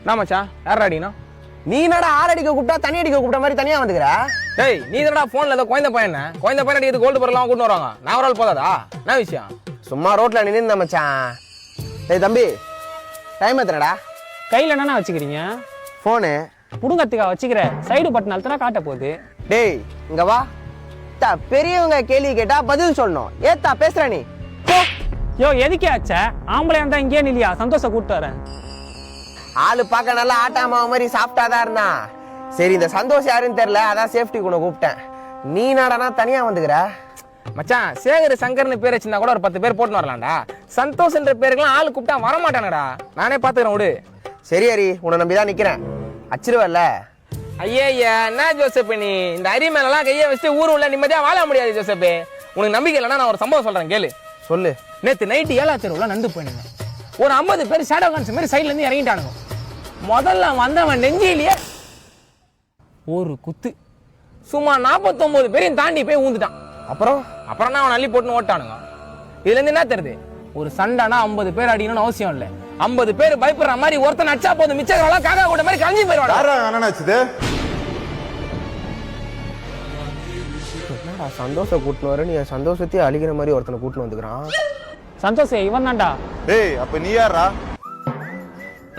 நான் மச்சான் யார் அடிக்கணும்? நீ என்னடா ஆள் அடிக்க கூப்பிட்டா தண்ணி அடிக்க கூப்பிட்ட மாதிரி தனியா வந்துக்கிற? டேய் நீ தானடா போன்ல ஏதோ குழந்தை பையன் அடிக்கிறது கோல்டு பொருள்லாம் கூட்டு வருவாங்க. நான் ஒரு ஆள் போதாதா? என்ன விஷயம்? சும்மா ரோட்ல நின்று மச்சான். டேய் தம்பி, டைம் எத்தனடா? கையில் என்னண்ணா வச்சுக்கிறீங்க? ஃபோனு. புடுங்கத்துக்கா வச்சுக்கிற சைடு பட்டன் அழுத்தினா காட்ட போகுது. டேய் இங்க வா. பெரியவங்க கேள்வி கேட்டா பதில் சொல்லணும். ஏத்தா பேசுற நீ? யோ எதுக்கே ஆச்சா? ஆம்பளை இருந்தா இங்கே இல்லையா? சந்தோஷம் கூப்பிட்டு வரேன். ஆளு பார்க்க நல்லா ஆட்டாமா மாதிரி சாப்பிட்டாதான் இருந்தான். சரி இந்த சந்தோஷம் யாருன்னு தெரியல, அதான் சேஃப்டி கூட கூப்பிட்டேன். நீ நாடானா தனியா வந்துக்கிற? மச்சான் சேகர் சங்கர்னு பேர் வச்சிருந்தா கூட ஒரு 10 பேர் போட்டு வரலாம்டா. சந்தோஷ்ன்ற பேருக்குலாம் ஆளு கூப்பிட்டா வரமாட்டானடா. நானே பாத்துக்கிறேன் விடு. சரி ஹரி, உன்னை நம்பிதான் நிக்கிறேன். அச்சிருவல்ல? ஐயா என்ன ஜோசப், நீ இந்த அரி மேலாம் கையை வச்சு ஊர் உள்ள நிம்மதியா வாழ முடியாது ஜோசப். உனக்கு நம்பிக்கை இல்லைன்னா நான் ஒரு சம்பவம் சொல்றேன் கேளு. சொல்லு. நேத்து நைட்டு 7ஆம் தெருவுல நந்து போயிடுங்க. ஒரு 50 பேர் ஷேடோ கான்ஸ் மாதிரி சைட்ல இருந்து இறங்கிட்டானுங்க. முதல்ல வந்தவன் நெஞ்சிலேயே ஒரு குத்து. சும்மா 49 பேரையும் தாண்டி போய் ஊந்துட்டான். அப்புறம் நான் அவன் அள்ளி போட்டுன்னு ஓட்டானுங்க. இதுல இருந்து என்ன தெரியுது? ஒரு சண்டைனா 50 பேர் அடிக்கணும்னு அவசியம் இல்லை. 50 பேர் பயப்படுற மாதிரி ஒருத்தன் அச்சா போதும், மிச்சம் காக்கா கூட மாதிரி கலஞ்சி போயிடுவாங்க. சந்தோஷம் கூட்டினு வர, நீ சந்தோஷத்தையே அழிக்கிற மாதிரி ஒருத்தனை கூட்டினு வந்துக்கிறான். சந்தோஷம் இவன் தான்டா. டேய் அப்ப நீ யாரா?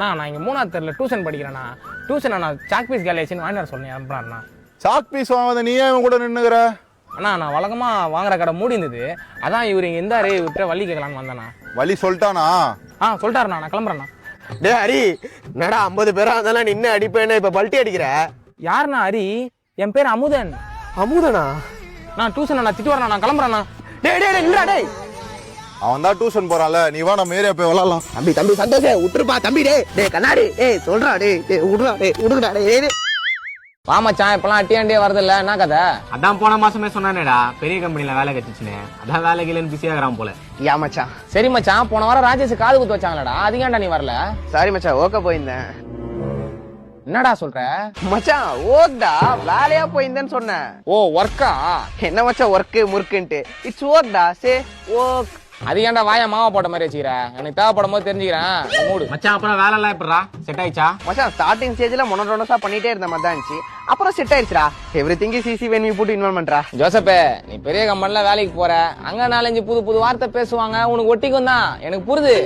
நான் இங்க 3ஆவது தெருல டியூஷன் படிக்கிறேன்னா. டியூஷன் நான் சாக் பீஸ் கேலேஜ்னு வாங்கிட்டு சொன்னேன். அனுப்புறாருண்ணா. சாக் பீஸ் வாங்காத நீ ஏன் கூட நின்னுகிற? அண்ணா நான் வழக்கமா வாங்குற கடை மூடி இருந்தது. அதான் இவர் இங்க இருந்தாரு, இவர்கிட்ட வள்ளி கேட்கலான்னு வந்தேண்ணா. வழி சொல்லிட்டானா? சொல்லிட்டாருண்ணா, நான் கிளம்புறேண்ணா. டே ஹரி, என்னடா 50 பேரா இருந்தாலும் நின்று அடிப்பேன்னு இப்ப பல்ட்டி அடிக்கிற? யாருண்ணா ஹரி? என் பேர் அமுதன். அமுதனா? நான் டியூஷன் நான் திட்டு வரேன், நான் கிளம்புறேன்னா. டேய் அவன் தான் டியூஷன் போறான்ல, நீ வா நம்ம ஏரியா போய் விளாடலாம். தம்பி சந்தோஷம் விட்டுருப்பா தம்பி. டேய் கண்ணாடி, சொல்றா விடுடா டேய். வாமச்சான் இப்பெல்லாம் அட்டியாண்டியே வரது இல்ல, என்ன கதை? அதான் போன மாசமே சொன்னானேடா பெரிய கம்பெனில வேலை கிடைச்சிச்சுன்னு. அதான் வேலைக்கு இல்லைன்னு பிஸியா இருக்கிறான் போல. யா மச்சான். சரி மச்சான், போன வாரம் ராஜேஷ் காது குத்து வச்சாங்களடா, அதுக்காண்டா நீ வரல? சாரி மச்சான், ஓக்க போயிருந்தேன். என்னடா சொல்ற மச்சான்? ஓக்டா, வேலையா போயிருந்தேன்னு சொன்னேன். ஓ ஒர்க்கா? என்ன மச்சான் ஒர்க்கு முறுக்குன்ட்டு? இட்ஸ் ஓக்டா, சே ஓக். அது ஏன்டா வாயா மாவா போட்ட மாதிரி வச்சுக்கிற? எனக்கு தேவைப்படும் போது தெரிஞ்சுக்கிறேன் மூடு. மச்சான் அப்புறம் வேலை எல்லாம் எப்படா செட் ஆயிச்சா? மச்சான் ஸ்டார்டிங் ஸ்டேஜ்ல மொனோட்டோனஸா பண்ணிட்டே இருந்த மாதிரி தான் இருந்துச்சு. அப்புறம் செட் ஆயிடுச்சுடா. Everything is easy when we put இன்வால்வ்மென்ட்ரா. ஜோசப்பே, நீ பெரிய கம்பெனில வேலைக்கு போற, அங்க 4-5 புது வார்த்தை பேசுவாங்க, உனக்கு ஒட்டிக்கும் தான், எனக்கு புரியுது.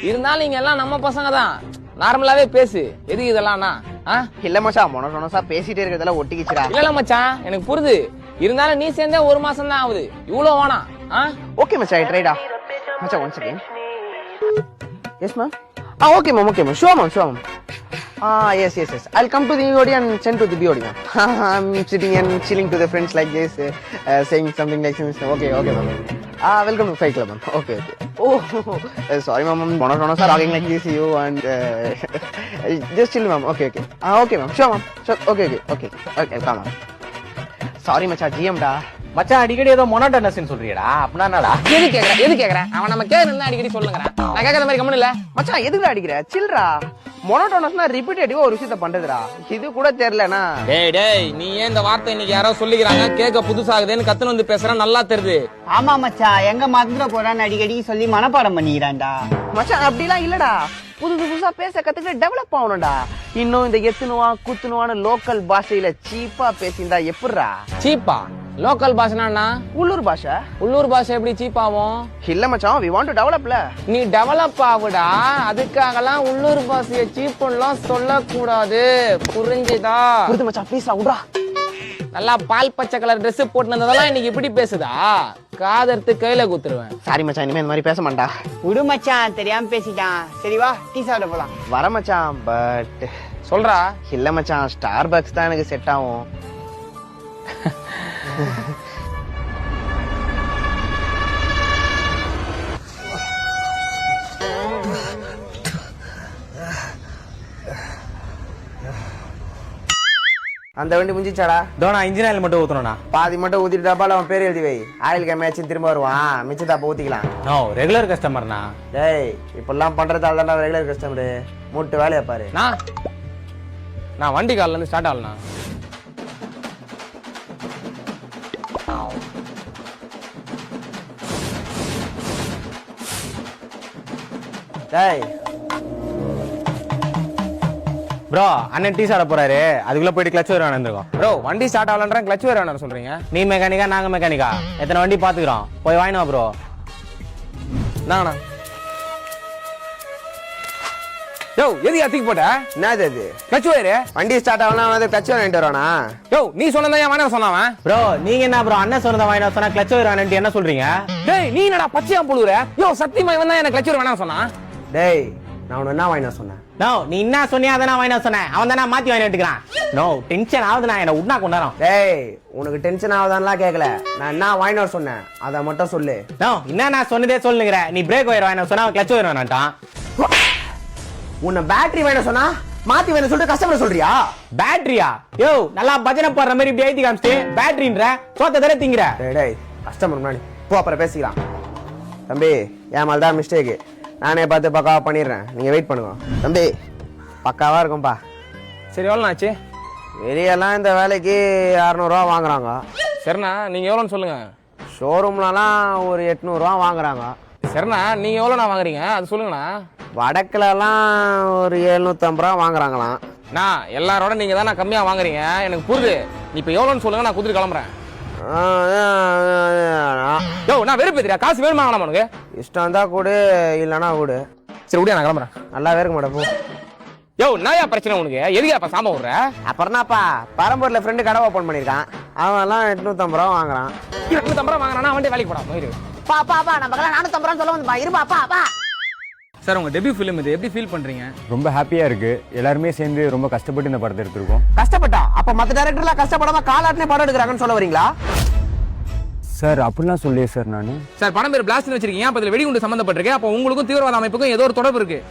இருந்தாலும் நீங்க எல்லாம் நம்ம பசங்க தான், நார்மலாவே பேசு. எதுக்கு இதெல்லாம்னா? இல்ல மச்சான், மொனோட்டோனஸா பேசிட்டே இருக்கிறதெல்லாம் ஒட்டிக்கிச்சுடா. இல்ல மச்சான், எனக்கு புரியுது. இருந்தாலும் நீ சேர்ந்தே 1 மாசம் தான் ஆகுது, இவ்வளவு வேணாம். ஓகே மச்சான், ட்ரைடா மச்சான். One second. Yes ma'am. Okay ma'am. Sure ma'am. Yes. I'll come to the BOD and send to the BOD, ma'am. I'm sitting and chilling to the friends like this, saying something like this. Okay, ma'am. Welcome to Fight Club, ma'am. Okay. Oh, sorry, ma'am. Monotonous are talking like this, you and just chill, ma'am. Okay. Okay, ma'am. Sure, ma'am. Sure. Okay. Come on. Sorry, மச்சான், GM டா. மச்சான் அடிக்கடி ஏதோ மொனோட்டனஸ்னு சொல்றியடா, அப்படின்னா என்னடா? எது கேக்குற? அவன் நம்ம கேக்குறதுனா அடிக்கடி சொல்லுங்கறான். நான் கேக்குற மாதிரி கம்மன் இல்ல. மச்சான் எதுக்குடா அடிக்கிற? சில்றா. மொனோட்டோனஸ்னா ரிப்பீட்டேட்டிவா ஒரு விஷயத்தை பண்றதுடா. இது கூட தெரியலனா? டேய் நீ ஏன் இந்த வார்த்தை இன்னைக்கு யாரோ சொல்லிக்கிறாங்க, கேக்க புதுசாகுதுன்னு கத்துன வந்து பேசுற, நல்லா தெரியுது. ஆமா மச்சான், எங்க மறந்துட போறான்னு அடிக்கடி சொல்லி மனப்பாடம் பண்ணிக்கிறான்டா. மச்சான் அப்படிலாம் இல்லடா, புதுசா பேச கத்துக்கிட்டு டெவலப் ஆகணும்டா. இன்னும் இந்த எத்துனுவா குத்துனுவான்னு லோக்கல் பாஷையில சீப்பா பேசியிருந்தா எப்படிரா? சீப்பா? லோக்கல் பாஷைனா உள்ளூர் பாஷை. உள்ளூர் பாஷை எப்படி சீப் ஆகும்? இல்ல மச்சான், we want to developல. நீ டெவலப் ஆகுடா, அதுக்காகலாம் உள்ளூர் பாஷையை சீப்புலாம் சொல்லக்கூடாது, புரிஞ்சுதா? புரியுது மச்சான், ப்ளீஸ் விடுறா. நல்லா பால் பச்சை கலர் ட்ரெஸ் போட்டுனதெல்லாம் இன்னைக்கு இப்படி பேசுதா? காதர்த்து கையில குத்துருவேன். சாரி மச்சான், இனிமே இந்த மாதிரி பேச மாட்டா. விடு மச்சான், தெரியாம பேசிட்டான். சரி வா, டீ சாப்பிட போலாம். வர மச்சான், பட் சொல்றா. இல்ல மச்சான், ஸ்டார் பக்ஸ் தான் எனக்கு செட் ஆகும். அந்த வண்டி முடிஞ்சிச்சாடா? தோனா இன்ஜின் ஆயில் மட்டும் ஊத்தணும்னா? பாதி மட்டும் ஊத்திட்டு டப்பால அவன் பேர் எழுதி வை. ஆயில் கேமேச்சும் திரும்ப வருவான், மிச்சத்தை ஊத்திக்கலாம். No, regular கஸ்டமர்னா. டேய் இப்பெல்லாம் பண்றதால தான் ரெகுலர் கஸ்டமரு. மூட்டு வேலையை பாரு. நான் வண்டி காலில இருந்து ஸ்டார்ட் ஆகலண்ணா. டேய் ப்ரோ அண்ணன் டீ சாட போறாரு அதுக்குள்ள போயிட்டு கிளச் வேற வந்துருக்கோம். ப்ரோ வண்டி ஸ்டார்ட் ஆகலன்ற கிளச் வேற வேணும் சொல்றீங்க. நீ மெக்கானிக்கா நாங்க மெக்கானிக்கா எத்தனை வண்டி பாத்துக்கிறோம் போய் வாங்கினா ப்ரோ. நாங்கண்ணா யோ எது அத்திக்கு போட்ட என்னது அது? கிளச் வேறு வண்டி ஸ்டார்ட் ஆகலாம் வந்து டச் வாங்கிட்டு வரானா? யோ நீ சொன்னதா ஏன் வேணாம் சொன்னாவன்? ப்ரோ நீங்க என்ன ப்ரோ அண்ணன் சொன்னதை வாங்கினா சொன்னா கிளச் வேற வேணும்னு என்ன சொல்றீங்க? டேய் நீ என்னடா பச்சையா புழுவுற? யோ சத்தியமா இவன் தான் எனக்கு கிளச் வேற வேணாம் சொன்னா. டேய் நான் உன்னை என்ன வாங்கினா சொன்னேன்? நோ நீ என்ன சொன்னியா அதை நான் வாங்கினா சொன்னேன். அவன் தானே மாத்தி வாங்கி விட்டுக்கிறான். நோ டென்ஷன் ஆகுது நான் என்ன உட்னா கொண்டாரோம். டேய் உனக்கு டென்ஷன் ஆகுதான்லாம் கேட்கல, நான் என்ன வாங்கிட்டு வர சொன்னேன் அதை மட்டும் சொல்லு. நோ என்ன நான் சொன்னதே சொல்லுங்கிற. நீ பிரேக் ஒயர் வாங்கினா சொன்னா அவன் கிளச் ஒயர் வேணான்ட்டான். உன்னை பேட்டரி வேணும் சொன்னா மாத்தி வேணும் சொல்லிட்டு கஸ்டமர் சொல்றியா? பேட்டரியா? யோ நல்லா பஜனை போடுற மாதிரி இப்படி எழுதி காமிச்சிட்டு பேட்டரின்ற சோத்த தர திங்கிற. டேய் டேய் கஸ்டமர் முன்னாடி போ, அப்புறம் பேசிக்கலாம். தம்பி என் மேல தான் மிஸ்டேக்கு, நானே பார்த்து பக்காவா பண்ணிடுறேன், நீங்க வெயிட் பண்ணுங்க. தம்பி பக்காவா இருக்கும்பா. சரி எவ்வளோ ஆச்சு? வெளியெல்லாம் இந்த வேலைக்கு 600 ரூபா வாங்குறாங்க. சரிண்ணா நீங்க எவ்வளோன்னு சொல்லுங்க. ஷோரூம்லலாம் ஒரு 800 ரூபா வாங்குறாங்க. சரிண்ணா நீங்க எவ்வளோண்ணா வாங்குறீங்க அது சொல்லுங்கண்ணா. வடக்குலலாம் ஒரு 750 ரூபா வாங்குறாங்களாம். நான் எல்லாரோட நீங்க தான் கம்மியா வாங்குறீங்க எனக்கு புரியுது. நீ இப்போ எவ்வளோன்னு சொல்லுங்க நான் குதிரை கிளம்புறேன். யோ நான் வெறுப்பேத்தியா? காசு வேணுமா வேணாமா உனக்கு? இஷ்டம் தான் கூடு, இல்லைன்னா கூடு. சரி விடியா நான் கிளம்புறேன். நல்லா இருக்க மாட்டேன் போ. யோ என்னயா பிரச்சனை உனக்கு? எதுக்கு அப்ப சாம்ப விடுற? அப்புறம்னாப்பா பரம்பூர்ல ஃப்ரெண்டு கடை ஓப்பன் பண்ணியிருக்கான், அவன்லாம் 850 ரூபா வாங்குறான். 850 ரூபா வாங்கினா அவன் வேலைக்கு போடா போயிரு. பா பா பா நமக்கெல்லாம் 450 ரூபா சொல்ல வந்து இருப்பா பா பா. சார் உங்க டெபியூ ஃபிலிம் இது எப்படி ஃபீல் பண்றீங்க? ரொம்ப ஹாப்பியாக இருக்குது. எல்லாருமே சேர்ந்து ரொம்ப கஷ்டப்பட்டு இந்த படத்தை எடுத்திருக்கோம். கஷ்டப்பட்டா அப்ப மத்த டைரக்டர்லாம் கஷ்டப்படாம காலாட்டினே படம் எடுக்கிறாங்கன்னு சொல்ல வரீங்களா? சார் அப்படிலாம் சொல்லியே சார் நான். சார் படம் பேர் பிளாஸ்ட்னு வச்சிருக்கீங்க, அப்ப இதுல வெடிகுண்டு சம்பந்தப்பட்டிருக்கு. அப்ப உங்களுக்கும் தீவிரவாத அமைப்புக்கும் ஏதோ ஒரு தொடர்பு இருக்கு.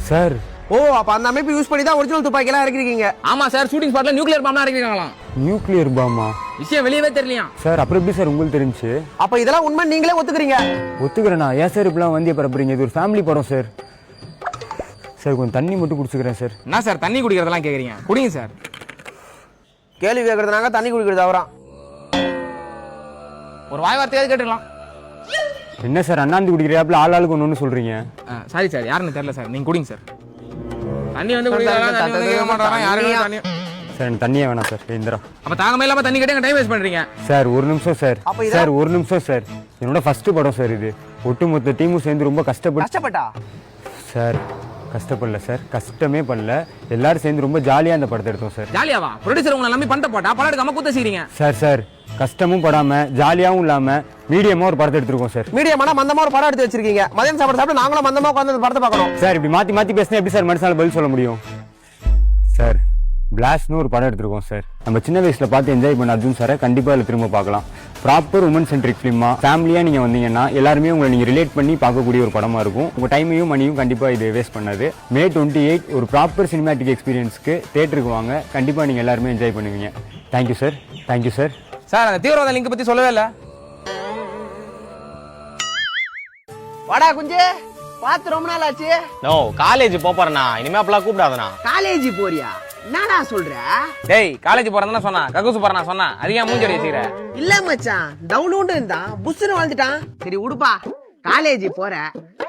சார் ஓ அப்ப அந்த அமைப்பு யூஸ் பண்ணி தான் ஒரிஜினல் துப்பாக்கி எல்லாம் இறக்கிருக்கீங்க. ஆமா சார் ஷூட்டிங் ஸ்பாட்ல நியூக்ளியர் பாம்லாம் இறக்கிருக்காங்களாம். நியூக்ளியர் பாமா? விஷயம் வெளியவே தெரியலையா சார்? அப்புறம் எப்படி சார் உங்களுக்கு தெரிஞ்சு? அப்ப இதெல்லாம் உண்மை நீங்களே ஒத்துக்கிறீங்க? ஒத்துக்கிறேண்ணா. ஏன் சார் இப்பெல்லாம் வந்திய பரப்புறீங்க? இது ஒரு ஃபேமிலி படம் சார். சார் கொஞ்சம் தண்ணி மட்டும் குடிச்சுக்கிறேன் சார். என்ன சார் தண்ணி குடிக்கிறதெல்லாம் கேக்குறீங்க? குடிங்க சார். கேள்வி கேட்கறதுனாங்க தண்ணி குடிக்கிறது அவரான். ஒரு வாய் வார்த்தையாவது கேட்டுக்கலாம். என்ன சார் அண்ணாந்து குடிக்கிறாப்புல ஆளுக்கு ஒன்று சொல்றீங்க? சாரி சார் யாருன்னு தெரியல சார், நீங்க குடிங்க சார். தண்ணி வந்து குடிக்கலாம், தண்ணி வந்து கேட்க மாட்டாங்க யாருமே தண்ணி. சார் எனக்கு தண்ணியே வேணாம் சார். இந்திரா அப்ப தாங்கமே இல்லாம தண்ணி கேட்டு டைம் வேஸ்ட் பண்றீங்க. சார் ஒரு நிமிஷம் சார். சார் ஒரு நிமிஷம் சார். என்னோட ஃபர்ஸ்ட் படம் சார் இது. ஒட்டுமொத்த டீமும் சேர்ந்து ரொம்ப கஷ்டப்பட்டா சார். கஷ்டப்படல சார், கஷ்டமே பண்ணல. எல்லாரும் சேர்ந்து ரொம்ப ஜாலியா அந்த படத்தை எடுத்தோம் சார். ஜாலியாவா? ப்ரொடியூசர் உங்களை நம்பி பண்ண போட்டா படம் எடுக்காம கூத்த செய்றீங்க சார். சார் கஷ்டமும் படாம ஜாலியாவும் இல்லாம மீடியமா ஒரு படத்தை எடுத்திருக்கோம் சார். மீடியமான மந்தமா ஒரு படம் எடுத்து வச்சிருக்கீங்க. மதியம் சாப்பிட்டு நாங்களும் மந்தமா உட்கார்ந்து அந்த படத்தை பார்க்கணும். சார் இப்படி மாத்தி மாத்தி பேசினா எப்படி சார் மனுஷனால பதில் சொல்ல முடியும்? சார் பிளாஸ்ட்னு ஒரு படம் எடுத்திருக்கோம் சார். நம்ம சின்ன வயசுல பார்த்து என்ஜாய் பண்ண அர்ஜுன் சாரை கண்டிப்பா அதில் திரும்ப பார்க்கலாம். ப்ராப்பர் உமன் சென்ட்ரிக் ஃபிலிமா ஃபேமிலியா நீங்க வந்தீங்கன்னா எல்லாருமே உங்களை நீங்க ரிலேட் பண்ணி பார்க்கக்கூடிய ஒரு படமா இருக்கும். உங்க டைமையும் மணியும் கண்டிப்பா இது வேஸ்ட் பண்ணாது. May 28 ஒரு ப்ராப்பர் சினிமேட்டிக் எக்ஸ்பீரியன்ஸ்க்கு தியேட்டருக்கு வாங்க. கண்டிப்பா நீங்க எல்லாருமே என்ஜாய் பண்ணுவீங்க. Thank you sir. Thank you sir. Sir அந்த தீவிரவாத லிங்க் பத்தி சொல்லவே இல்ல. வாடா குஞ்சு, பார்த்து ரொம்ப நாள் ஆச்சு. நோ காலேஜ் போறேண்ணா, இனிமே அப்பெல்லாம் கூப்பிடாதண்ணா. காலேஜ் போறியா? என்னடா சொல்ற? டேய் காலேஜ் போறேன்னு சொன்னா கக்கூசு போறேனா சொன்னா அதிகமா மூஞ்சி வச்சுக்கிற. இல்ல மச்சான் டவுன் இருந்தான் புஷ்னு வாழ்ந்துட்டான். சரி உடுப்பா, காலேஜ் போற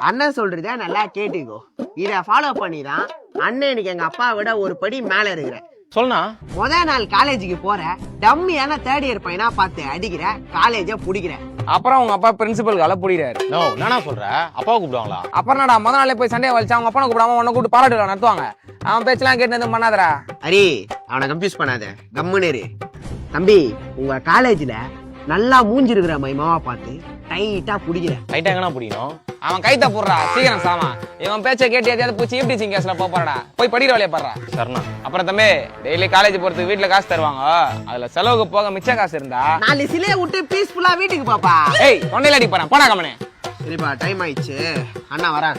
அண்ணன் சொல்றத நல்லா கேட்டுக்கோ. இத ஃபாலோ பண்ணிதான் அண்ணன் இன்னைக்கு எங்க அப்பா விட ஒரு படி மேல இருக்கிற. சொல்லுண்ணா. முதல் நாள் காலேஜுக்கு போற டம்மியான 3rd இயர் பையனா பார்த்து அடிக்கிற, காலேஜ புடிக்கிற. அப்புறம் உங்க அப்பா பிரின்சிபல் கால புடிறாரு. நோ என்னண்ணா சொல்ற? அப்பாவை கூப்பிடுவாங்களா? அப்புறம் என்னடா முத நாளே போய் சண்டே வலிச்சா அவங்க அப்பா கூப்பிடாம உன்னை கூப்பிட்டு பாராட்டு விழா நடத்துவாங்க. அவன் பேச்செல்லாம் கேட்டு எதுவும் பண்ணாதடா. அரி அவனை கன்ஃபியூஸ் பண்ணாத, கம்முன்னு இரு. தம்பி உங்க காலேஜ்ல நல்லா மூஞ்சி இருக்கிற மைமாவா பார்த்து டைட்டா புடிக்கிற. டைட்டா எங்கண்ணா பிடிக்கணும்? அவன் கைத்த போடுறா சீக்கிரம் சாமா. இவன் பேச்சை கேட்டு எதையாவது பூச்சி எப்படி டீச்சிங் கேஸ்ல போறாடா. போய் படிக்கிற வேலையை பாடுறா. சரிண்ணா. அப்புறம் தம்பி டெய்லி காலேஜ் போறதுக்கு வீட்டுல காசு தருவாங்க. அதுல செலவுக்கு போக மிச்ச காசு இருந்தா 4 சிலையை விட்டு பீஸ்ஃபுல்லா வீட்டுக்கு பாப்பா. ஏய் தொண்டையில அடி போறேன் போடா கம்மனே. சரிப்பா டைம் ஆயிடுச்சு, அண்ணா வரேன்.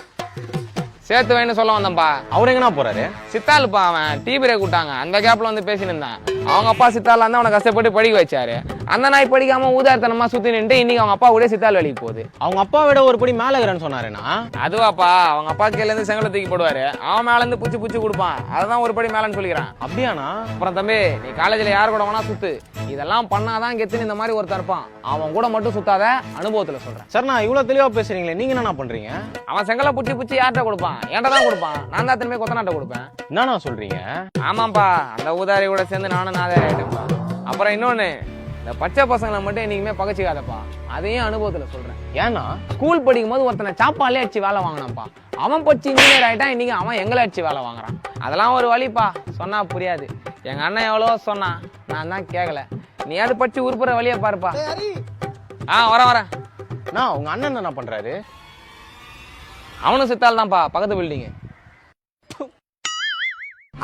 சேர்த்து வேணும்னு சொல்ல வந்தேன்ப்பா. அவரு எங்கண்ணா போறாரு? சித்தாளுப்பா அவன் டீ பிரேக் விட்டாங்க. அந்த கேப்ல வந்து பேசின்னு இருந்தான். அவங்க அப்பா சித்தால இருந்தா அவனை கஷ்டப்பட்டு படிக்க வச்சாரு. அந்த நாய் படிக்காம ஊதார்த்தனமா சுத்தி நின்று இன்னைக்கு அவங்க அப்பா கூட சித்தாள் வேலைக்கு போகுது. அவங்க அப்பா விட ஒரு படி மேல இருக்கிறேன்னு சொன்னாருண்ணா. அதுவாப்பா அவங்க அப்பா கீழ இருந்து செங்கலை தூக்கி போடுவாரு. அவன் மேல இருந்து புச்சு புச்சு கொடுப்பான். அதுதான் ஒரு படி மேலன்னு சொல்லிக்கிறான். அப்படியாண்ணா? அப்புறம் தம்பி நீ காலேஜ்ல யார் கூட வேணா சுத்து, இதெல்லாம் பண்ணாதான் கெத்துன்னு இந்த மாதிரி ஒருத்தன் இருப்பான். அவன் கூட மட்டும் சுத்தாத, அனுபவத்துல சொல்றேன். சார் நான் இவ்வளவு தெளிவா பேசுறீங்களே, நீங்க என்ன பண்றீங்க? அவன் செங்கலை புச்சி யார்கிட்ட கொடுப்பான்? என்கிட்ட தான் கொடுப்பான். நான் தான் திரும்பி கொத்தனாட்ட கொடுப்பேன். என்னண்ணா சொல்றீங்க? ஆமாப்பா, அந்த ஊதாரி கூட சேர்ந்து நானும் நாதாரி ஆயிட்டேன்ப்பா. அப்புறம் இன்னொன்னு, இந்த பச்சை பசங்களை மட்டும் என்னைக்குமே பகச்சிக்காதப்பா. அதையும் அனுபவத்துல சொல்றேன். ஏன்னா ஸ்கூல் படிக்கும் போது ஒருத்தனை சாப்பாலே அடிச்சு வேலை வாங்கினான்ப்பா. அவன் படிச்சு இன்ஜினியர் ஆயிட்டான். இன்னைக்கு அவன் எங்களை அடிச்சு வேலை வாங்குறான். அதெல்லாம் ஒரு வழிப்பா, சொன்னா புரியாது. எங்க அண்ணன் எவ்வளவோ சொன்னான், நான் தான் கேட்கல. நீ அது படிச்சு உருப்புற வழியை பாருப்பா. வரேன். நான் உங்க அண்ணன் என்ன பண்றாரு? அவனும் சித்தால் தான்ப்பா, பக்கத்து பில்டிங்.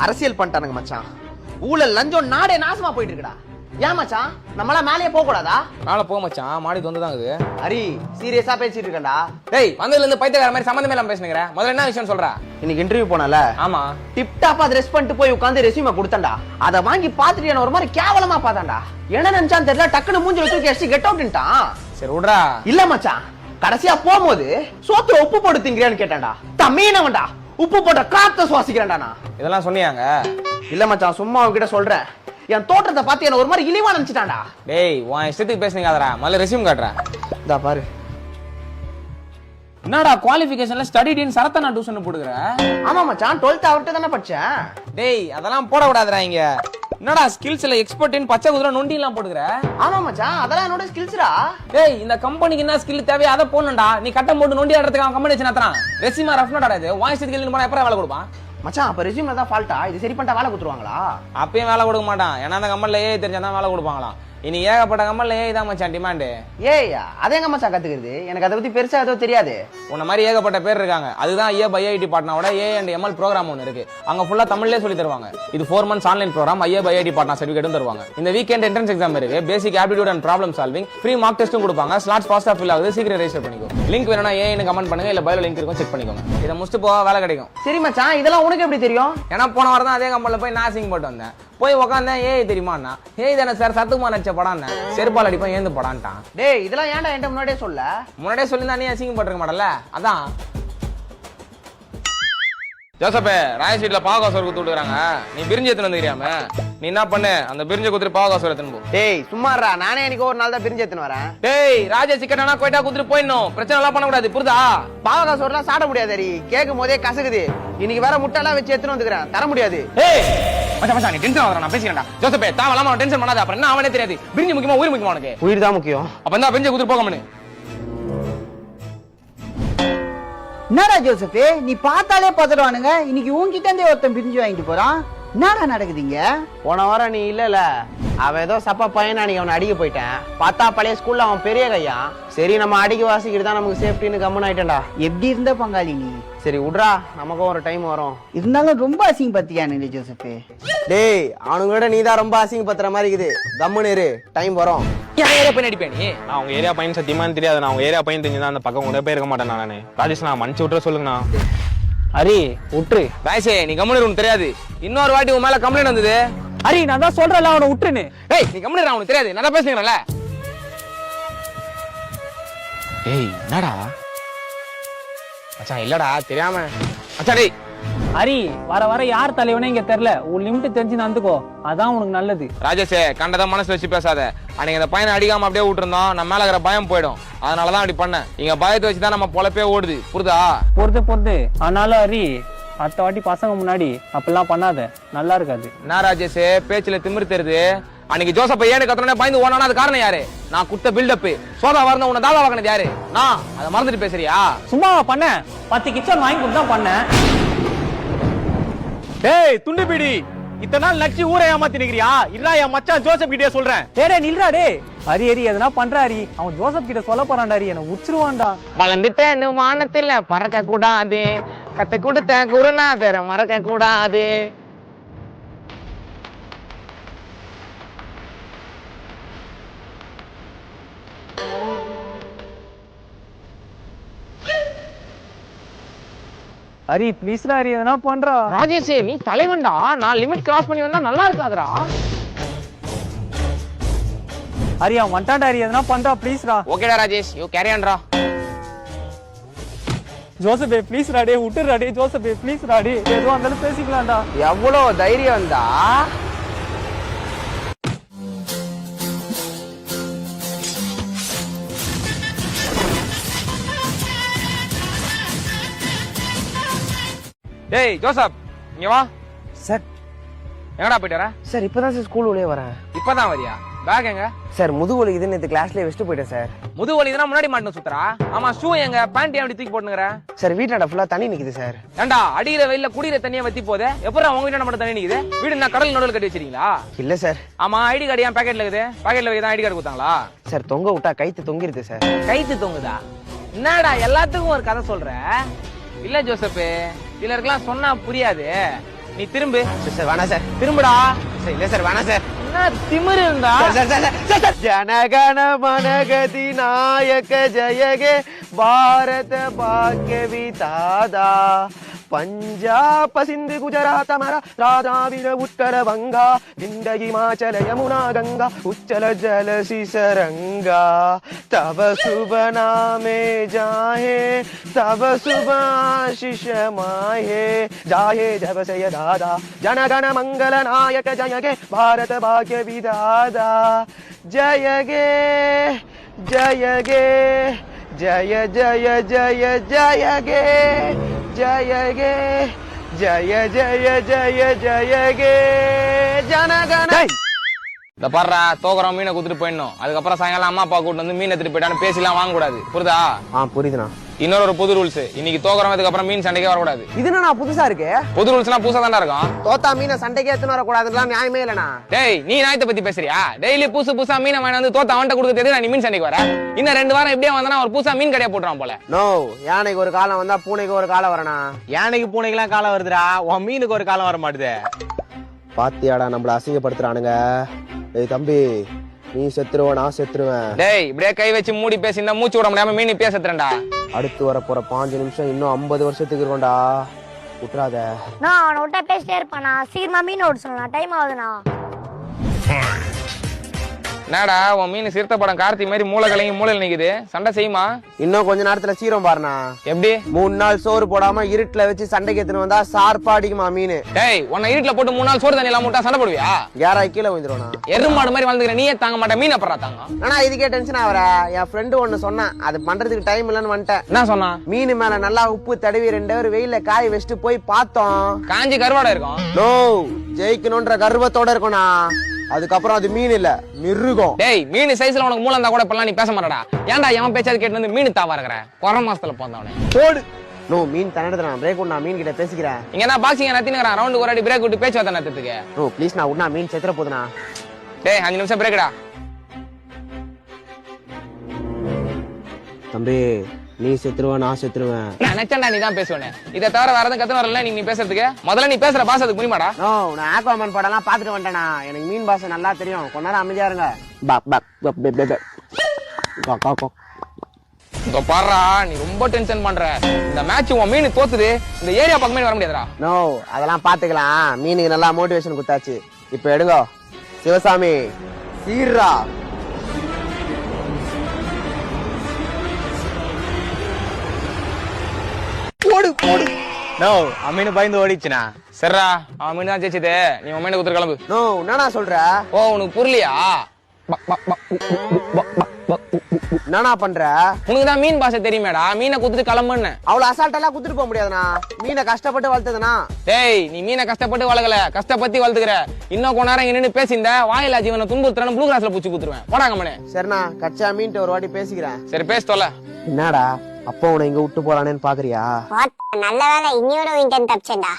அரசியல் பண்ணிட்டானுங்க மச்சான். ஊழல் லஞ்சம் நாடே நாசமா போயிட்டு இருக்குடா. ஏன் மச்சான் நம்மளாம் மேலேயே போக கூடாதா? மேல போ மச்சான், மாடி வந்துதான் இருக்குது. ஹரி சீரியஸா பேசிட்டு இருக்கேன்டா. டேய், வந்ததுல இருந்து பைத்தியக்கார மாதிரி சம்பந்தமே இல்லாம பேசுனீங்க. முதல்ல என்ன விஷயம் சொல்றா? இன்னைக்கு இன்டர்வியூ போனல. ஆமா. டிப் டாப்பா ட்ரெஸ் பண்ணிட்டு போய் உட்கார்ந்து ரெஸ்யூமை கொடுத்தேன்டா. அதை வாங்கி பாத்துட்டு என்ன ஒரு மாதிரி கேவலமா பார்த்தான்டா. என்ன நினைச்சான்னு தெரியல, டக்குனு மூஞ்சில தூக்கி அடிச்சு கெட் அவுட்ன்ட்டான். சரி விடுறா. இல்ல மச்சான், கடைசியா போகும்போது சோத்துல உப்பு போட்டு திங்கிறேன்னு கேட்டான்டா. தம்மீனவன்டா, உப்பு போட்ட காத்த சுவாசிக்கிறேன்டா நான். இதெல்லாம் சொன்னியாங்க? இல்ல மச்சான், சும்மா அவன்கிட்ட சொல்றேன். என் தோற்றத்தை பார்த்து என்ன ஒரு மாதிரி இழிவா நினைச்சிட்டான்டா. டேய், உன் இஷ்டத்துக்கு பேசுனீங்கடா. முதல்ல ரெஸ்யூம் காட்டுறா. இதா பாரு. என்னடா குவாலிஃபிகேஷன்ல ஸ்டடிடின்னு சரத்தனா டியூஷன் போடுற? ஆமா மச்சான், 12th அவர்கிட்ட தானே படிச்சேன். டேய், அதெல்லாம் போட விடாதடா இங்க. என்னடா ஸ்கில்ஸ்ல எக்ஸ்பர்ட்னு பச்சை குதிரை நொண்டி எல்லாம் போடுற? ஆமா மச்சான், அதெல்லாம் என்னோட ஸ்கில்ஸ்டா. டேய், இந்த கம்பெனிக்கு என்ன ஸ்கில் தேவையோ அதை போடணும்டா. நீ கட்டம் போட்டு நொண்டி ஆடுறதுக்கு அவன் கம்பெனி வச்சுனாத்தான். ரெஸ்யூம் ரஃப் நோட் ஆடாது. வாய்ஸ் ஸ்கில் போனா எப்பறம் வேலை கொடுப்பான்? மச்சான், அப்ப ரெஸ்யூம்ல தான் ஃபால்ட்டா? இது சரி பண்ணிட்டா வேலை கொடுத்துருவாங்களா? அப்பயும் வேலை கொடுக்க மாட்டான். ஏன்னா அந்த கம்பெனில ஏஐ தெரிஞ்சாதான் வேலை கொடுப்பாங்களாம். இனி ஏகப்பட்ட கம்பெனில ஏஐ தான் மச்சான் டிமாண்டு. ஏய்யா, அதை எங்க மச்சான் கத்துக்கிறது? எனக்கு அதை பத்தி பெருசா எதுவும் தெரியாது. உன்ன மாதிரி ஏகப்பட்ட பேர் இருக்காங்க. அதுதான் ஐஐடி பாட்னாவோட ஏ&எம்எல் ப்ரோக்ராம் ஒன்று இருக்கு. அங்க ஃபுல்லா தமிழ்லயே சொல்லி தருவாங்க. இது 4 months online program. IIT Patna சர்டிஃபிகேட்டும் தருவாங்க. இந்த வீக்கெண்ட் என்ட்ரன்ஸ் எக்ஸாம் இருக்கு. Basic aptitude and problem solving, free mark டெஸ்ட்டும் கொடுப்பாங்க. ஸ்லாட்ஸ் ஃபாஸ்டா ஃபில் ஆகுது. சீக்கிரம் ரெஜிஸ்டர் பண்ணிக்கோ. லிங்க் வேணும்னா ஏன்னு கமெண்ட் பண்ணுங்க, இல்ல பயோல லிங்க் இருக்கும், செக் பண்ணிக்கோங்க. இதை முடிச்சுட்டு போவா வேலை கிடைக்கும். சரி மச்சான், இதெல்லாம் உனக்கு எப்படி தெரியும்? ஏன்னா போன வாரம் தான் அதே கம்பெனில போய் நாசிங் போட்டு வந்தேன். போய் உட்காந்தேன். ஏஐ தெரியுமாண்ணா? ஏஐ தானே சார், சத்துக்குமார் நடிச்ச படம். செருப்பால் அடிப்பா ஏந்து படான்ட்டான். டேய், இதெல்லாம் ஏன்டா என்கிட்ட முன்னாடியே சொல்ல? முன்னாடியே சொல்லியிருந்தா நீ அசிங்கம் போட்டிருக்க மாட்டல. அதான் ஜோசப்பே, ராய் சீட்ல பாவகாசோர் குத்து விட்டுறாங்க. நீ பிரிஞ்சு எத்தனை வந்துக்கிறியாம? நீ என்ன பண்ணு, அந்த பிரிஞ்ச குத்துட்டு பாவகாசோர் எத்தனை போ. டேய் சும்மாறா, நானே எனக்கு ஒரு நாள் தான் பிரிஞ்சு எத்தனை வரேன். டேய், ராஜா சிக்கனா கோயிட்டா குத்துட்டு போயிடணும். பிரச்சனை எல்லாம் பண்ணக்கூடாது, புரியுதா? பாவகாசோர்லாம் சாப்பிட முடியாது. கேட்கும் போதே கசகுது. இன்னைக்கு வேற முட்டைலாம் வச்சு எடுத்துன்னு வந்துக்கிறேன், தர முடியாது. ஏய் மச்சான் மச்சான், நீ டென்ஷன் ஆகுற. நான் பேசிக்கிறேன்டா. ஜோசப்பே, தேவலாம டென்ஷன் பண்ணாத. அப்புறம் என்ன அவனே தெரியாது. பிரிஞ்சு முக்கியமா உயிர் முக்கியமா உனக்கு? உயிர் தான் முக்கியம். அப்ப என்ன பிரிஞ்ச குத்துட்டு போக மனு. என்னடா ஜோசப், நீ பார்த்தாலே பதறானுங்க. இன்னைக்கு உன்கிட்ட இருந்தே ஒருத்தன் பிரிஞ்சு வாங்கிட்டு போறான். என்னடா நடக்குதுங்க? போன வாரம் நீ இல்லல, அவன் ஏதோ சப்பா பையன், அன்னைக்கு அவனை அடிக்க போயிட்டேன். பார்த்தா பழைய ஸ்கூல்ல அவன் பெரிய கையா. சரி, நம்ம அடிக்க வாசிக்கிட்டு தான் நமக்கு சேஃப்டின்னு கம்மன் ஆயிட்டேன்டா. எப்படி இருந்த பங்காளி நீ? சரி விட்றா, நமக்கும் ஒரு டைம் வரும். இருந்தாலும் ரொம்ப அசிங்க பத்தியானுங்களே ஜோசப். டேய், அவனுங்களோட நீ தான் ரொம்ப அசிங்க பத்துற மாதிரி இருக்குது. கம்முன்னு இரு, டைம் வரும். போய் நடிப்பேன் நீ. நான் உங்க ஏரியா பையன் சத்தியமா தெரியாது. நான் உங்க ஏரியா பையன் தெரிஞ்சுதான் அந்த பக்கம் கூட போயிருக்க மாட்டேன் நானு. ராஜேஷ், நான் மன்னிச்சு விட்டுற சொல்லுங்கண்ணா. ஹரி விட்டுரு. ராஜே, நீ கம்முனு உனக்கு தெரியாது. இன்னொரு வாட்டி உன் மேல கம்ப்ளைண்ட் வந்தது. ஹரி, நான் தான் சொல்றேன்ல, அவனை விட்டுருன்னு. ஏய், நீ கம்முனு உனக்கு தெரியாது. நான் தான் பேசுறேன்ல. ஏய், என்னடா மச்சான்? இல்லடா, தெரியாம மச்சான். டேய் ஹரி, வர வர யார் தலைவனே இங்க தெரியல. உன் லிமிட் தெரிஞ்சு நடந்துக்கோ, அதான் உனக்கு நல்லது. ராஜேஷே, கண்டதை மனசுல வச்சு பேசாத. அன்னைக்கு அந்த பையனை அடிக்காம அப்படியே விட்டுருந்தோம், நம்ம மேல இருக்கிற பயம் போயிடும். அதனாலதான் அப்படி பண்ணேன். இங்க பயத்தை வச்சுதான் நம்ம பொழப்பே ஓடுது, புரியுதா? பொறுத்து ஆனாலும் ஹரி, அடுத்த வாட்டி பசங்க முன்னாடி அப்படிலாம் பண்ணாத, நல்லா இருக்காது. என்ன ராஜேஷ், பேச்சுல திமிரு தெரியுது. அன்னைக்கு ஜோசப்ப ஏன்னு கத்தனே பயந்து ஓனானா அது காரணம் யாரு? நான் குத்த பில்டப். சோதா வரணும் உன்னை தாதா வாங்கினது யாரு? நான் அதை மறந்துட்டு பேசுறியா? சும்மா பண்ண 10 கிச்சன் வாங்கி கொடுத்து தான் பண்ணேன். டேய் துண்டு பிடி, இத்தனை நாள் நச்சு ஊரை ஏமாத்தி நிக்கிறியா? இல்ல என் மச்சான் ஜோசப் கிட்டே சொல்றேன். டேய் நில்றா டே. ஹரி எதனா பண்றா ஹரி. அவன் ஜோசப் கிட்ட சொல்ல போறான்டா ஹரி, என்ன உச்சிருவான்டா. வளர்ந்துட்டேன்னு வானத்துல பறக்க கூடாது, கத்து கொடுத்த குருநாதரை மறக்க கூடாது. ஹரி ப்ளீஸ்டா ஹரி, எதனா பண்றா. ராஜேஷ், நீ தலைவன்டா. நான் லிமிட் கிராஸ் பண்ணி வந்தா நல்லா இருக்காதுடா. ஹரி, அவன் வந்துட்டான்டா ஹரி, எதனா பண்றா ப்ளீஸ்டா. ஓகேடா ராஜேஷ், யூ கேரி ஆன்டா. ஜோசப் ப்ளீஸ்டா டே, விட்டுறா டே. ஜோசப் ப்ளீஸ்டா டே, ஏதோ அந்தாலும் பேசிக்கலாம்டா. எவ்வளவு தைரியம் வந்தா டேய் ஜோசப் இங்க வா. சார் எங்கடா போயிட்டு வர? சார் இப்பதான் சார் ஸ்கூல் உள்ளே வரேன். இப்பதான் வரியா? பேக் எங்க? சார் முதுகு இது நேற்று கிளாஸ்லேயே வச்சுட்டு போயிட்டேன் சார். முதுகு வலி தான் முன்னாடி மாட்டணும் சுத்துறா. ஆமா ஷூ எங்க? பேண்ட் எப்படி தூக்கி போட்டுங்கற? சார் வீட்டாண்ட ஃபுல்லா தண்ணி நிக்குது சார். ஏண்டா அடியில வெயில்ல குடியில தண்ணிய வத்தி போதே. எப்பறா உங்க வீட்டாண்ட மட்டும் தண்ணி நிக்குது? வீடு நான் கடல் நடுவுல கட்டி வச்சிருக்கீங்களா? இல்ல சார். ஆமா ஐடி கார்டு ஏன் பாக்கெட்ல இருக்குது? பாக்கெட்ல வைக்க தான் ஐடி கார்டு கொடுத்தாங்களா? சார் தொங்க விட்டா கைத்து தொங்கிருது சார். கைத்து தொங்குதா? என்னடா எல்லாத்துக்கும் ஒரு கதை சொல்ற? இல்ல ஜோசப், சிலருக்குலாம் சொன்னா புரியாது. நீ திரும்பு. சார் வேணா சார். திரும்புடா. சார் இல்ல சார் வேணா சார். என்ன திமிரு இருந்தா? ஜனகண மனகதி நாயக ஜயகே பாரத பாக்ய விதாதா பஞ்சாப் சிந்து குஜராத் மராத்ரா திராவிட உத்தர வங்கா விந்த இமாச்சல யமுனா கங்கா உச்சல ஜல சிசரங்கா தவ சுப நாமே ஜாஹே தவ சுப ஆஷிஷ மாஹே ஜாஹே ஜவசய தாதா ஜனகண மங்கள நாயக ஜயகே பாரத பாக்ய விதாதா ஜயகே ஜயகே ஜய ஜய ஜய ஜயகே ஜயகே ஜய ஜய ஜய ஜயகே ஜனகண. இந்த பாடுறா தோக்குறோம் மீனை குத்துட்டு போயிடணும். அதுக்கப்புறம் சாயங்காலம் அம்மா அப்பா கூட்டு வந்து மீன் எடுத்துட்டு போயிட்டான்னு பேசிலாம் வாங்க கூடாது. புரியுதா? புரியுதுண்ணா. இன்னொரு புது ரூல்ஸ், இன்னைக்கு தோக்குறோம் அதுக்கப்புறம் மீன் சண்டைக்கே வரக்கூடாது. இது என்ன புதுசா இருக்கு? புது ரூல்ஸ்லாம் புதுசா தான்டா இருக்கும். தோத்தா மீனை சண்டைக்கே எடுத்துன்னு வரக்கூடாதுலாம் நியாயமே இல்லைண்ணா. டேய் நீ நாயத்தை பத்தி பேசுறியா? டெய்லி புதுசா மீனை வாங்கி வந்து தோத்த அவன்கிட்ட கொடுக்கறது நீ மீன் சண்டைக்கு வர? இன்னும் 2 வாரம் எப்படியே வந்தா ஒரு புதுசா மீன் கடையா போட்டுறான் போல. நோ, யானைக்கு ஒரு காலம் வந்தா பூனைக்கு ஒரு காலம் வரனா? யானைக்கு பூனைக்கெல்லாம் காலம் வருதுடா, உன் மீனுக்கு ஒரு காலம் வர மாட்டுது. பாத்தியாடா நம்மள அசிங்கப்படுத்துறானுங்க. ஏய் தம்பி, நீ செத்துருவ நான் செத்துருவேன். டேய் இப்படியே கை வச்சு மூடி பேசியிருந்தா மூச்சு விட முடியாம மீன் இப்பயே செத்துறேன்டா. அடுத்து வர போற 5 நிமிஷம் இன்னும் 50 வருஷத்துக்கு இருக்கும்டா. விட்டுறாத. நான் அவனை விட்டா பேசிட்டே இருப்பானா? சீக்கிரமா மீன் ஓட சொல்லலாம், டைம் ஆகுதுண்ணா. என்னடா உன் மீன் சிறுத்தை படம் கார்த்தி மாதிரி மூளை கலங்கி மூளையில் நிக்குது, சண்டை செய்யுமா? இன்னும் கொஞ்ச நேரத்துல சீரம் பாருண்ணா. எப்படி? 3 நாள் சோறு போடாம இருட்டுல வச்சு சண்டைக்கு எடுத்துன்னு வந்தா சார்பா அடிக்குமா மீன். டேய் உன்னை இருட்டுல போட்டு 3 நாள் சோறு தண்ணி எல்லாம் மூட்டா சண்டை போடுவியா? யாராய் கீழே விழுந்துருவா? எருமாடு மாதிரி வாழ்ந்துக்கிற நீயே தாங்க மாட்டேன், மீன் அப்புறம் தாங்க. ஆனா இதுக்கே டென்ஷன் ஆவற. என் ஃப்ரெண்டு ஒண்ணு சொன்னான், அது பண்றதுக்கு டைம் இல்லன்னு வந்துட்டேன். என்ன சொன்னா? மீன் மேல நல்லா உப்பு தடவி 2 ஹவர் வெயில காய வச்சுட்டு போய் பார்த்தோம். காஞ்சி கருவாடை இருக்கும். நோ, ஜெயிக்கணும்ன்ற கர்வத்தோட இருக்கும்னா. அதுக்கப்புறம் அது மீன் இல்ல மிருகம். டேய் மீன் சைஸ்ல உனக்கு மூளை இருந்தா கூட இப்பெல்லாம் நீ பேச மாட்டடா. ஏன்டா எவன் பேச்சாது கேட்டு வந்து மீன் தாவா இருக்கிற? கொரோனா மாசத்துல போந்தவனே போடு. நோ, மீன் தன்னடா. பிரேக் விட்டு நான் மீன் கிட்ட பேசிக்கிறேன். இங்க என்ன பாக்ஸிங் நத்தினுங்கறான், ரவுண்ட் ஒரு அடி பிரேக் விட்டு பேச்சு வார்த்தை நடத்துறதுக்கு. நோ ப்ளீஸ், நான் உடனே மீன் செத்துற போதுனா. டேய் 5 நிமிஷம் பிரேக்டா. தம்பி, நீ செத்துருவ நான் செத்துருவேன். நினைச்சேன்டா நீ தான் பேசுவேனே. இதை தவிர வேற எதுவும் கத்து வரல நீ பேசுறதுக்கு. முதல்ல நீ பேசுற பாச அதுக்கு புரியுமாடா? நோ, நான் ஆக்வாமேன் படம்லாம் பாத்துட்டு வந்துட்டேனா. எனக்கு மீன் பாஷை நல்லா தெரியும். கொஞ்ச நேரம் அமைதியா இருங்க. Buck buck buck buck buck buck buck. இதோ பாருடா, நீ ரொம்ப டென்ஷன் பண்ற. இந்த மேட்ச் உன் மீன் தோத்துது, இந்த ஏரியா பக்கமே வர முடியாதுடா. நோ, அதெல்லாம் பாத்துக்கலாம். மீனுக்கு நல்லா மோட்டிவேஷன் கொடுத்தாச்சு. இப்ப எடுங்க சிவசாமி, சீர்ரா. போடு போடு. நோ, அம்மீனு பயந்து ஓடிச்சுனா. சரிடா, அவன் மீன் தான் ஜெயிச்சது. நீ உன் மீனை குத்துற கிளம்பு. நோ, என்னடா சொல்ற? ஓ உனக்கு புரியலையா? என்னடா பண்ற? உனக்கு தான் மீன் பாஷை தெரியுமேடா, மீனை குத்துட்டு கிளம்புன்னு. அவ்வளவு அசால்ட்டெல்லாம் குத்துட்டு போக முடியாதுண்ணா. மீனை கஷ்டப்பட்டு வளர்த்ததுனா. டேய் நீ மீனை கஷ்டப்பட்டு வளர்க்கல, கஷ்டப்பட்டு வளர்த்துக்கிற. இன்னும் கொஞ்ச நேரம் இங்க நின்று பேசியிருந்த வாயிலா ஜீவனை துன்புறுத்துறன்னு ப்ளூ கிராஸ்ல பூச்சி குத்துருவேன். போடாங்க மனே. சரிண்ணா, கச்சா மீன்ட்டு ஒரு வாட்டி பேசிக்கிறேன். சரி பேச தொலை. என்னடா அப்பா உன்னை இங்க விட்டு போறானேன்னு பாக்குறியா? நல்ல வேலை இன்னியோட விண்டன் தப்பிச்சேன்டா.